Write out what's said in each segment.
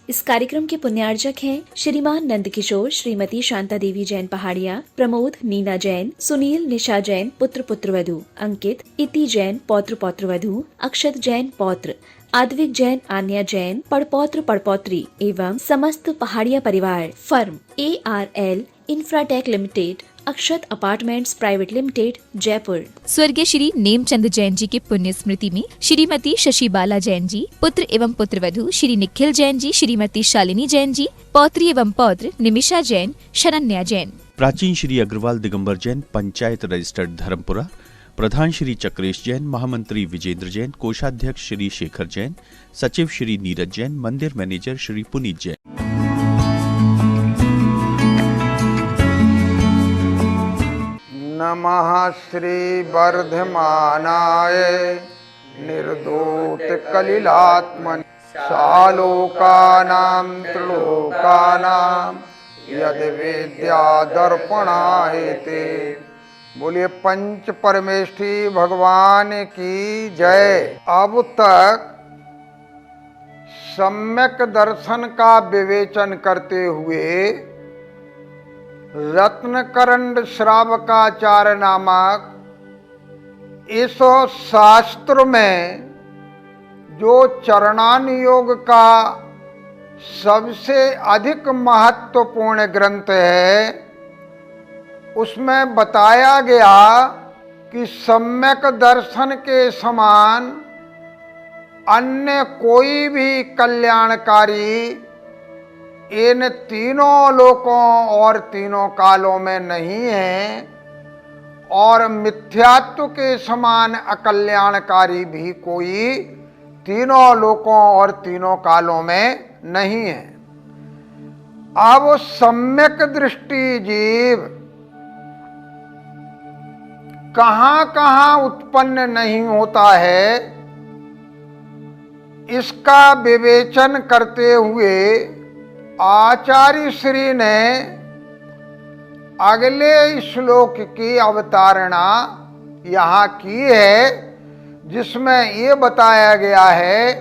इस कार्यक्रम के पुण्यार्जक हैं श्रीमान नंदकिशोर, श्रीमती शांता देवी जैन पहाड़िया, प्रमोद नीना जैन, सुनील निशा जैन पुत्र पुत्रवधू, अंकित इति जैन पौत्र पौत्रवधू, अक्षत जैन पौत्र, आद्विक जैन आन्या जैन पड़पौत्र पड़पौत्री एवं समस्त पहाड़िया परिवार। फर्म ARL इंफ्राटेक लिमिटेड, अक्षत अपार्टमेंट्स प्राइवेट लिमिटेड, जयपुर। स्वर्गीय श्री नेमचंद जैन जी की पुण्य स्मृति में श्रीमती शशिबाला जैन जी पुत्र एवं पुत्रवधू, श्री निखिल जैन जी, श्रीमती शालिनी जैन जी पौत्री एवं पौत्र, निमिषा जैन, शरण्या जैन। प्राचीन श्री अग्रवाल दिगंबर जैन पंचायत रजिस्टर्ड धर्मपुरा, प्रधान श्री चक्रेश जैन, महामंत्री विजेंद्र जैन, कोषाध्यक्ष श्री शेखर जैन, सचिव श्री नीरज जैन, मंदिर मैनेजर श्री पुनीत जैन। नमः श्री वर्धमानाय निर्दोत कलिलात्मनि सालोकानां त्रिलोकानां यद विद्या दर्पणायते। बोलिए पंच परमेष्ठी भगवान की जय। अब तक सम्यक दर्शन का विवेचन करते हुए रत्नकरंड श्रावकाचार्य नामक इस शास्त्र में जो चरणानुयोग का सबसे अधिक महत्वपूर्ण ग्रंथ है, उसमें बताया गया कि सम्यक दर्शन के समान अन्य कोई भी कल्याणकारी इन तीनों लोकों और तीनों कालों में नहीं है, और मिथ्यात्व के समान अकल्याणकारी भी कोई तीनों लोकों और तीनों कालों में नहीं है। अब सम्यक दृष्टि जीव कहां कहां उत्पन्न नहीं होता है, इसका विवेचन करते हुए आचार्य श्री ने अगले श्लोक की अवतारणा यहाँ की है, जिसमें ये बताया गया है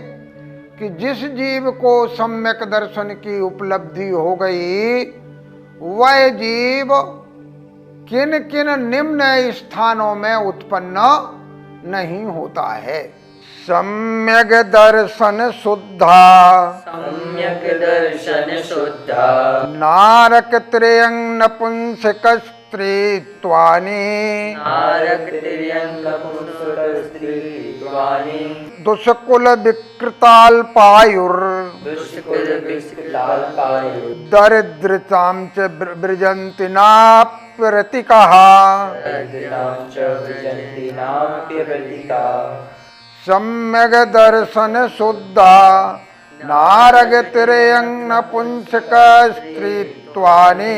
कि जिस जीव को सम्यक दर्शन की उपलब्धि हो गई, वह जीव किन किन निम्न स्थानों में उत्पन्न नहीं होता है। सम्यक दर्शन शुद्धा, सम्यक दर्शन शुद्धा, नारक त्रयं नपुंसक स्त्रीत्वानि, नारक त्रयं नपुंसक स्त्रीत्वानि, दुष्कुल विकृताल्पायुर्, दुष्कुल विकृताल्पायुर्, दरिद्रतां च वृजन्ति नाप्यरतिकः, दरिद्रतां च वृजन्ति नाप्यरतिकः। सम्यक दर्शन शुद्धा नारग त्रयं नपुंसक स्त्रीत्वानि,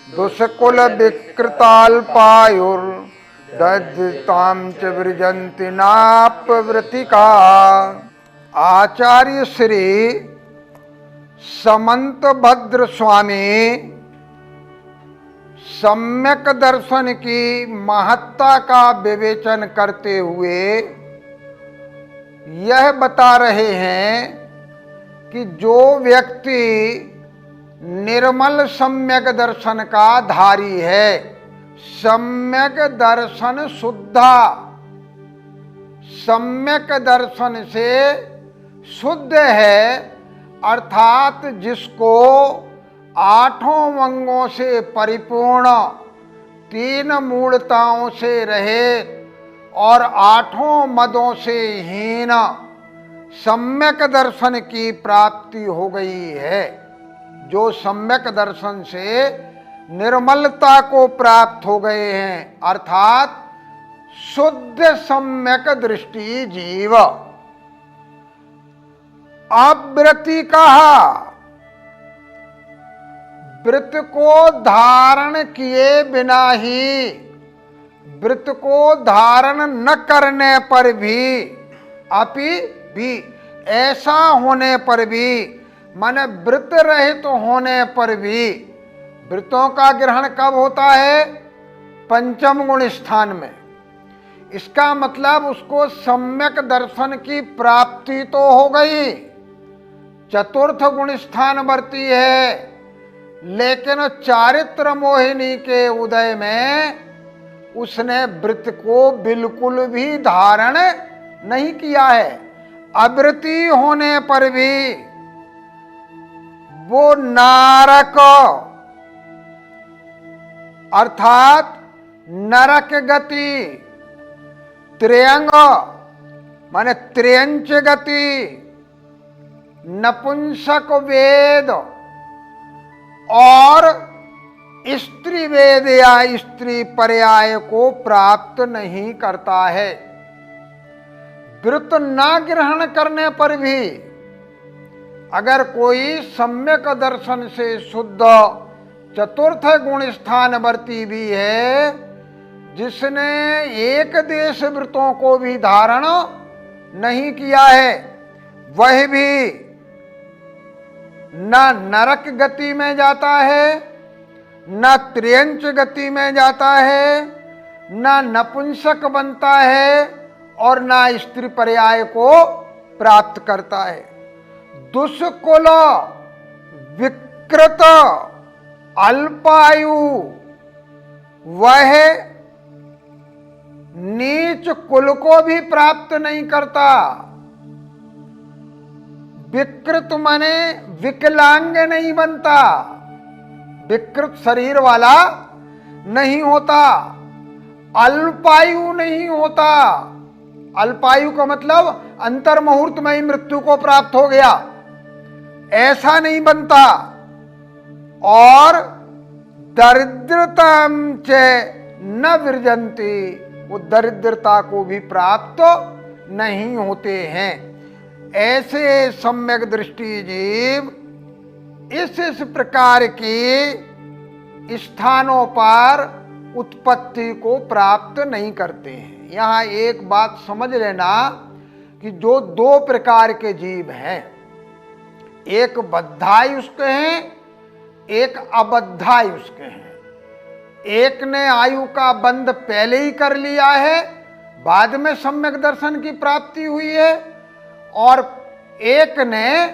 दुष्कुल विकृताल्पायुर्, दरिद्रतां च वृजन्ति नाप्यवृतिका। आचार्य श्री समंत भद्र स्वामी सम्यक दर्शन की महत्ता का विवेचन करते हुए यह बता रहे हैं कि जो व्यक्ति निर्मल सम्यक दर्शन का धारी है, सम्यक दर्शन शुद्धा, सम्यक दर्शन से शुद्ध है, अर्थात जिसको आठों अंगों से परिपूर्ण, तीन मूलताओं से रहित और आठों मदों से हीन सम्यक दर्शन की प्राप्ति हो गई है। जो सम्यक दर्शन से निर्मलता को प्राप्त हो गए हैं, अर्थात शुद्ध सम्यक दृष्टि जीव। अब व्रति कहा, व्रत को धारण किए बिना ही, व्रत को धारण न करने पर भी, अपि भी, ऐसा होने पर भी, माने व्रत रहित होने पर भी, व्रतों का ग्रहण कब होता है? पंचम गुण स्थान में। इसका मतलब उसको सम्यक दर्शन की प्राप्ति तो हो गई, चतुर्थ गुण स्थानवर्ती है, लेकिन चारित्र मोहिनी के उदय में उसने वृत्त को बिल्कुल भी धारण नहीं किया है। अवृत्ति होने पर भी वो नारक अर्थात नरक गति, त्र्यंग माने त्र्यंच गति, नपुंसक वेद और स्त्री वेद या स्त्री पर्याय को प्राप्त नहीं करता है। व्रत न ग्रहण करने पर भी अगर कोई सम्यक दर्शन से शुद्ध चतुर्थ गुण स्थानवर्ती भी है, जिसने एक देश व्रतों को भी धारण नहीं किया है, वह भी न नरक गति में जाता है, न त्र्यंच गति में जाता है, न नपुंसक बनता है और न स्त्री पर्याय को प्राप्त करता है। दुष्कुल विकृत अल्पायु वह नीच कुल को भी प्राप्त नहीं करता। विकृत माने विकलांग नहीं बनता, विकृत शरीर वाला नहीं होता, अल्पायु नहीं होता। अल्पायु का मतलब अंतर मुहूर्त में ही मृत्यु को प्राप्त हो गया, ऐसा नहीं बनता। और दरिद्रता च न विरजंती, वो दरिद्रता को भी प्राप्त नहीं होते हैं। ऐसे सम्यक दृष्टि जीव इस प्रकार की स्थानों पर उत्पत्ति को प्राप्त नहीं करते हैं। यहाँ एक बात समझ लेना कि जो दो प्रकार के जीव हैं, एक बद्धायुष्क हैं, एक अबद्धायुष्क हैं। एक ने आयु का बंध पहले ही कर लिया है, बाद में सम्यक दर्शन की प्राप्ति हुई है, और एक ने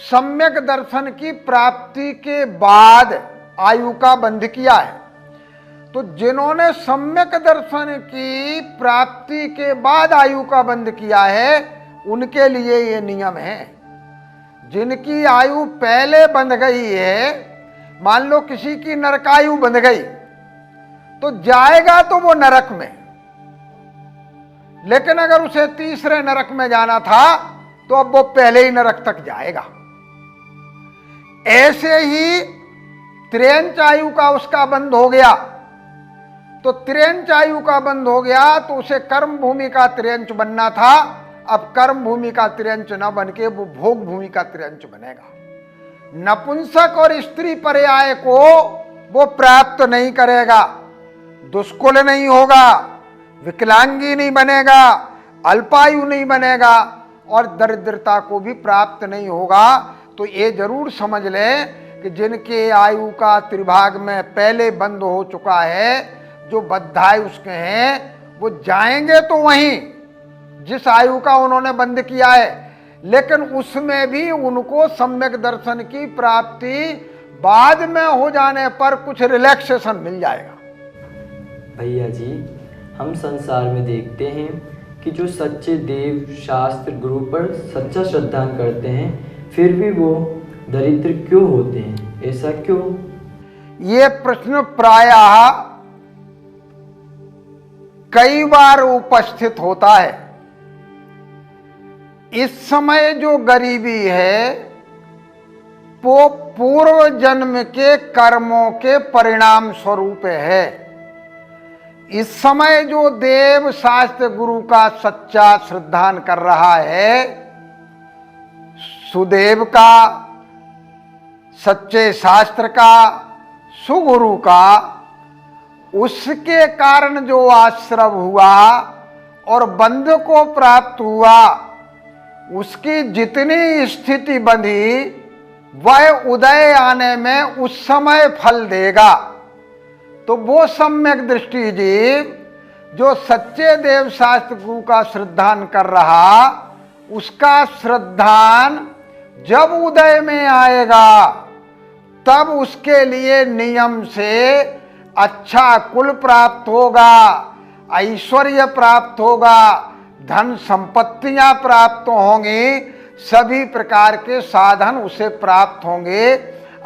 सम्यक दर्शन की प्राप्ति के बाद आयु का बंध किया है। तो जिन्होंने सम्यक दर्शन की प्राप्ति के बाद आयु का बंध किया है, उनके लिए ये नियम है। जिनकी आयु पहले बंध गई है, मान लो किसी की नरकायु बंध गई, तो जाएगा तो वो नरक में, लेकिन अगर उसे तीसरे नरक में जाना था तो अब वो पहले ही नरक तक जाएगा। ऐसे ही त्र्यंच आयु का उसका बंध हो गया, तो त्र्यंच आयु का बंध हो गया तो उसे कर्म भूमि का त्र्यंच बनना था। अब कर्म भूमि का त्र्यंच न बन के वो भोग भूमि का त्र्यंच बनेगा। नपुंसक और स्त्री पर्याय को वो प्राप्त नहीं करेगा, दुष्कुल नहीं होगा, विकलांगी नहीं बनेगा, अल्पायु नहीं बनेगा और दरिद्रता को भी प्राप्त नहीं होगा। तो ये जरूर समझ ले कि जिनके आयु का त्रिभाग में पहले बंद हो चुका है, जो बद्धायुष्क हैं, वो जाएंगे तो वहीं जिस आयु का उन्होंने बंद किया है, लेकिन उसमें भी उनको सम्यक दर्शन की प्राप्ति बाद में हो जाने पर कुछ रिलैक्सेशन मिल जाएगा। भैया जी, हम संसार में देखते हैं कि जो सच्चे देव शास्त्र गुरु पर सच्चा श्रद्धा करते हैं, फिर भी वो दरिद्र क्यों होते हैं? ऐसा क्यों? ये प्रश्न प्रायः कई बार उपस्थित होता है। इस समय जो गरीबी है वो पूर्व जन्म के कर्मों के परिणाम स्वरूप है। इस समय जो देव शास्त्र गुरु का सच्चा श्रद्धान कर रहा है, सुदेव का, सच्चे शास्त्र का, सुगुरु का, उसके कारण जो आश्रव हुआ और बंध को प्राप्त हुआ, उसकी जितनी स्थिति बंधी वह उदय आने में उस समय फल देगा। तो वो सम्यक दृष्टि जीव जो सच्चे देव शास्त्र गुरु का श्रद्धान कर रहा, उसका श्रद्धान जब उदय में आएगा तब उसके लिए नियम से अच्छा कुल प्राप्त होगा, ऐश्वर्य प्राप्त होगा, धन संपत्तियां प्राप्त होंगी, सभी प्रकार के साधन उसे प्राप्त होंगे।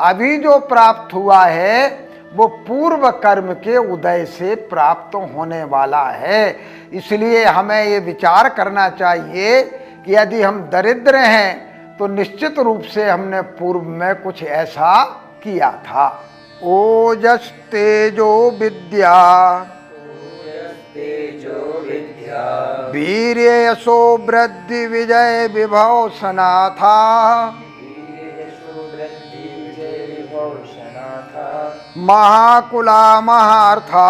अभी जो प्राप्त हुआ है वो पूर्व कर्म के उदय से प्राप्त होने वाला है। इसलिए हमें ये विचार करना चाहिए कि यदि हम दरिद्र हैं तो निश्चित रूप से हमने पूर्व में कुछ ऐसा किया था। ओजस तेजो विद्या वीर्य यशो वृद्धि विजय विभव सनाथा महाकुला महार्था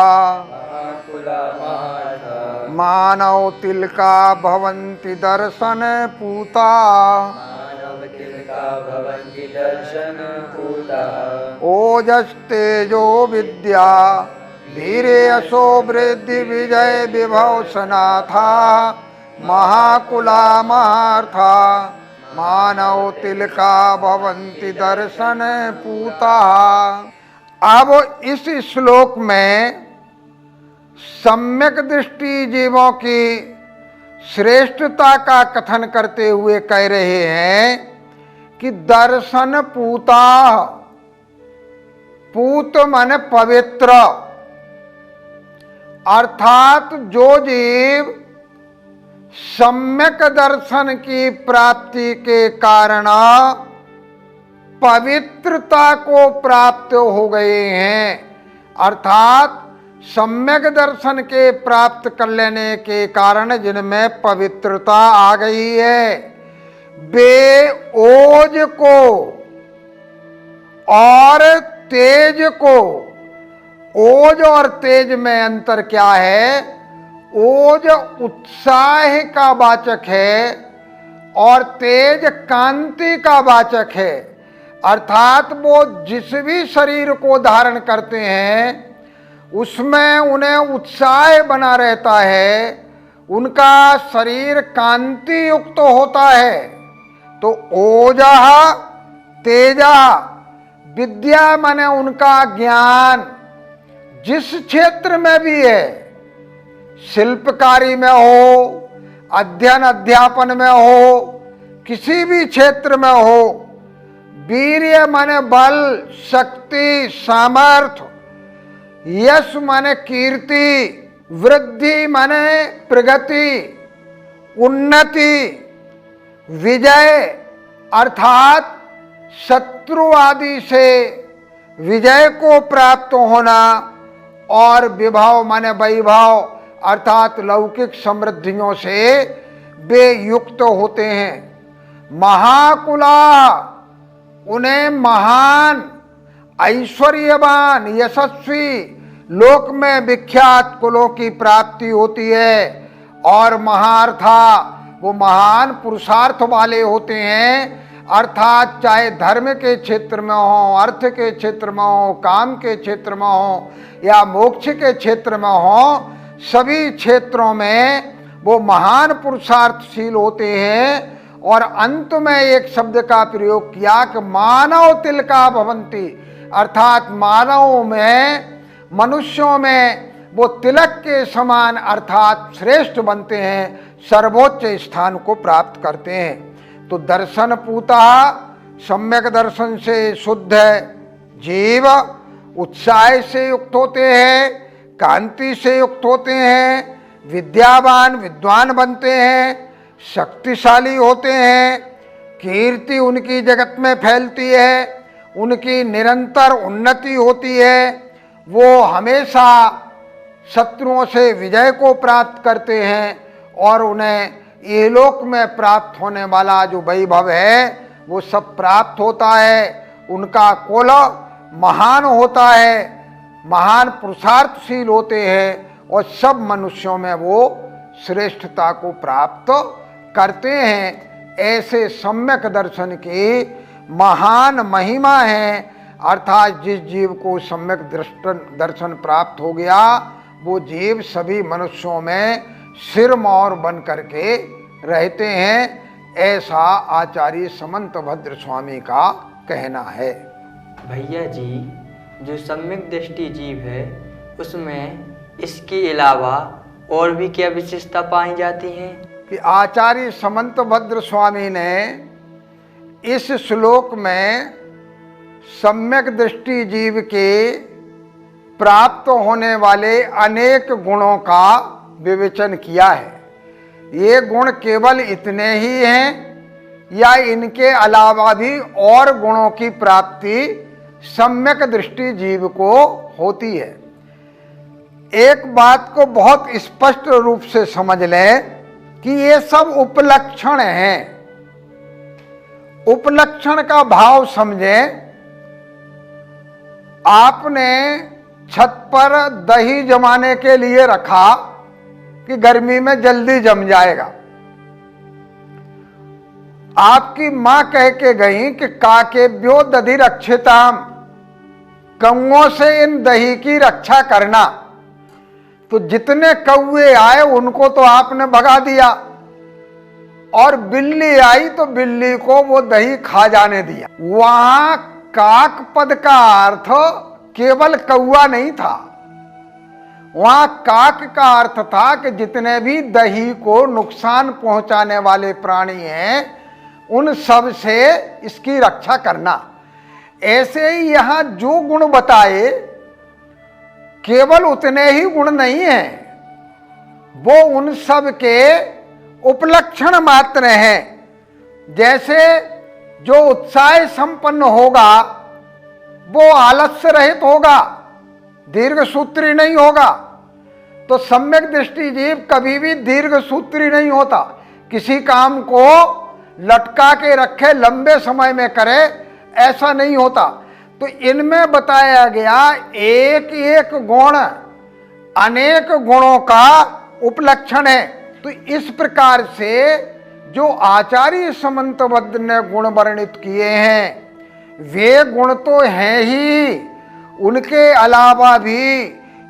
मानव तिलका भवन्ति दर्शन पूता ओजस तेजो विद्या वीर्य यशो वृद्धि विजय विभव सनाथा महाकुला महार्था मानव तिलका भवन्ति दर्शन पूता। अब इस श्लोक में सम्यक दृष्टि जीवों की श्रेष्ठता का कथन करते हुए कह रहे हैं कि दर्शन पूता, पूत मन पवित्र, अर्थात जो जीव सम्यक दर्शन की प्राप्ति के कारण पवित्रता को प्राप्त हो गए हैं, अर्थात सम्यक दर्शन के प्राप्त कर लेने के कारण जिनमें पवित्रता आ गई है, वे ओज को और तेज को, ओज और तेज में अंतर क्या है? ओज उत्साह का वाचक है और तेज कांति का वाचक है, अर्थात वो जिस भी शरीर को धारण करते हैं उसमें उन्हें उत्साह बना रहता है, उनका शरीर कांति युक्त होता है। तो ओजा तेजा, विद्या माने उनका ज्ञान जिस क्षेत्र में भी है, शिल्पकारी में हो, अध्ययन अध्यापन में हो, किसी भी क्षेत्र में हो, वीर्य माने बल, शक्ति, सामर्थ्य, यश माने कीर्ति, वृद्धि माने प्रगति, उन्नति, विजय अर्थात शत्रु आदि से विजय को प्राप्त होना, और विभव माने वैभव अर्थात लौकिक समृद्धियों से वे युक्त होते हैं। महाकुला, उन्हें महान, ऐश्वर्यवान, यशस्वी, लोक में विख्यात कुलों की प्राप्ति होती है। और महार्था, वो महान पुरुषार्थ वाले होते हैं, अर्थात चाहे धर्म के क्षेत्र में हो, अर्थ के क्षेत्र में हो, काम के क्षेत्र में हो या मोक्ष के क्षेत्र में हो, सभी क्षेत्रों में वो महान पुरुषार्थशील होते हैं। और अंत में एक शब्द का प्रयोग किया कि मानव तिलका भवन्ति, अर्थात मानवों में, मनुष्यों में वो तिलक के समान अर्थात श्रेष्ठ बनते हैं, सर्वोच्च स्थान को प्राप्त करते हैं। तो दर्शन पूता, सम्यक दर्शन से शुद्ध जीव उत्साह से युक्त होते हैं, कांति से युक्त होते हैं, विद्यावान विद्वान बनते हैं, शक्तिशाली होते हैं, कीर्ति उनकी जगत में फैलती है, उनकी निरंतर उन्नति होती है, वो हमेशा शत्रुओं से विजय को प्राप्त करते हैं और उन्हें इहलोक में प्राप्त होने वाला जो वैभव है वो सब प्राप्त होता है। उनका कुल महान होता है, महान पुरुषार्थशील होते हैं और सब मनुष्यों में वो श्रेष्ठता को प्राप्त करते हैं। ऐसे सम्यक दर्शन की महान महिमा है, अर्थात जिस जीव को सम्यक दर्शन प्राप्त हो गया वो जीव सभी मनुष्यों में सिरमौर बन करके रहते हैं। ऐसा आचार्य समंत भद्र स्वामी का कहना है। भैया जी, जो सम्यक दृष्टि जीव है उसमें इसके अलावा और भी क्या विशेषता पाई जाती है? कि आचार्य समंत भद्र स्वामी ने इस श्लोक में सम्यक दृष्टि जीव के प्राप्त होने वाले अनेक गुणों का विवेचन किया है। ये गुण केवल इतने ही हैं या इनके अलावा भी और गुणों की प्राप्ति सम्यक दृष्टि जीव को होती है। एक बात को बहुत स्पष्ट रूप से समझ लें कि ये सब उपलक्षण हैं। उपलक्षण का भाव समझें। आपने छत पर दही जमाने के लिए रखा कि गर्मी में जल्दी जम जाएगा। आपकी मां कह के गई कि काकेभ्यो दधि रक्षिताम, कौओं से इन दही की रक्षा करना। तो जितने कौवे आए उनको तो आपने भगा दिया, और बिल्ली आई तो बिल्ली को वो दही खा जाने दिया। वहां काक पद का अर्थ केवल कौवा नहीं था, वहां काक का अर्थ था कि जितने भी दही को नुकसान पहुंचाने वाले प्राणी हैं उन सब से इसकी रक्षा करना। ऐसे ही यहां जो गुण बताए केवल उतने ही गुण नहीं हैं, वो उन सब के उपलक्षण मात्र हैं। जैसे जो उत्साह संपन्न होगा वो आलस्य रहित होगा, दीर्घ सूत्री नहीं होगा। तो सम्यक दृष्टि जीव कभी भी दीर्घ सूत्री नहीं होता, किसी काम को लटका के रखे लंबे समय में करे, ऐसा नहीं होता। तो इनमें बताया गया एक एक गुण अनेक गुणों का उपलक्षण है। तो इस प्रकार से जो आचार्य समंत भद्र ने गुण वर्णित किए हैं वे गुण तो हैं ही, उनके अलावा भी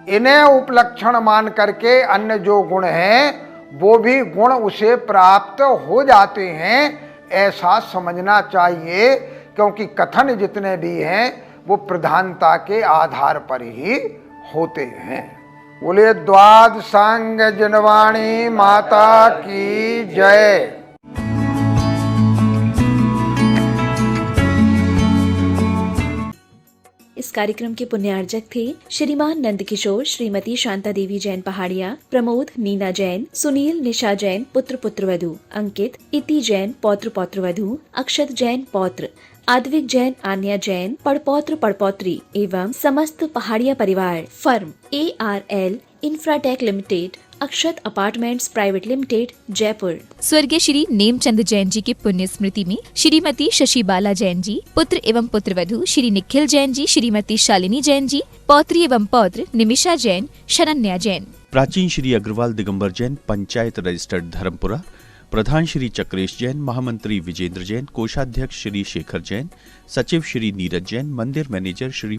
इन्हें उपलक्षण मान करके अन्य जो गुण हैं वो भी गुण उसे प्राप्त हो जाते हैं, ऐसा समझना चाहिए। क्योंकि कथन जितने भी हैं वो प्रधानता के आधार पर ही होते हैं। बोले द्वाद सांग जनवाणी माता की जय। इस कार्यक्रम के पुण्यार्जक थे श्रीमान नंद किशोर, श्रीमती शांता देवी जैन पहाड़िया, प्रमोद नीना जैन, सुनील निशा जैन पुत्र पुत्रवधू, अंकित इति जैन पौत्र पौत्रवधू, अक्षत जैन पौत्र, आद्विक जैन आन्या जैन पड़पौत्र पड़पौत्री एवं समस्त पहाड़िया परिवार। फर्म ARL इंफ्राटेक लिमिटेड, अक्षत अपार्टमेंट्स प्राइवेट लिमिटेड, जयपुर। स्वर्गीय श्री नेमचंद जैन जी की पुण्य स्मृति में श्रीमती शशिबाला जैन जी, पुत्र एवं पुत्रवधू श्री निखिल जैन जी, श्रीमती शालिनी जैन जी, पौत्री एवं पौत्र निमिषा जैन, शरण्या जैन। प्राचीन श्री अग्रवाल दिगंबर जैन पंचायत रजिस्टर्ड धर्मपुरा, प्रधान श्री चक्रेश जैन, महामंत्री विजेंद्र जैन, कोषाध्यक्ष श्री शेखर जैन, सचिव श्री नीरज जैन, मंदिर मैनेजर श्री